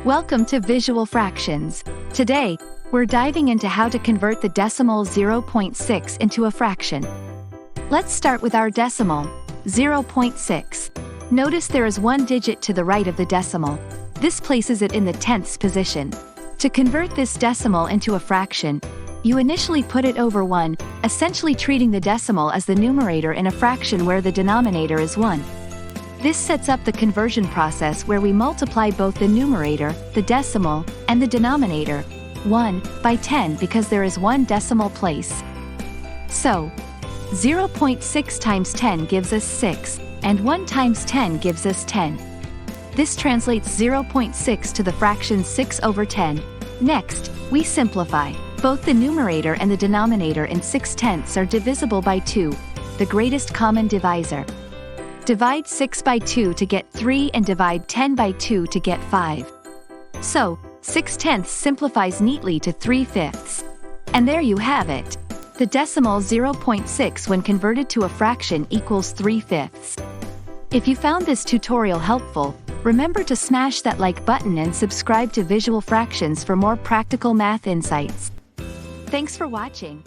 Welcome to Visual Fractions. Today, we're diving into how to convert the decimal 0.6 into a fraction. Let's start with our decimal, 0.6. Notice there is one digit to the right of the decimal. This places it in the tenths position. To convert this decimal into a fraction, you initially put it over 1, essentially treating the decimal as the numerator in a fraction where the denominator is 1. This sets up the conversion process where we multiply both the numerator, the decimal, and the denominator, 1, by 10 because there is one decimal place. So, 0.6 times 10 gives us 6, and 1 times 10 gives us 10. This translates 0.6 to the fraction 6 over 10. Next, we simplify. Both the numerator and the denominator in 6/10 are divisible by 2, the greatest common divisor. Divide 6 by 2 to get 3 and divide 10 by 2 to get 5. So, 6/10 simplifies neatly to 3/5. And there you have it. The decimal 0.6 when converted to a fraction equals 3/5. If you found this tutorial helpful, remember to smash that like button and subscribe to Visual Fractions for more practical math insights. Thanks for watching.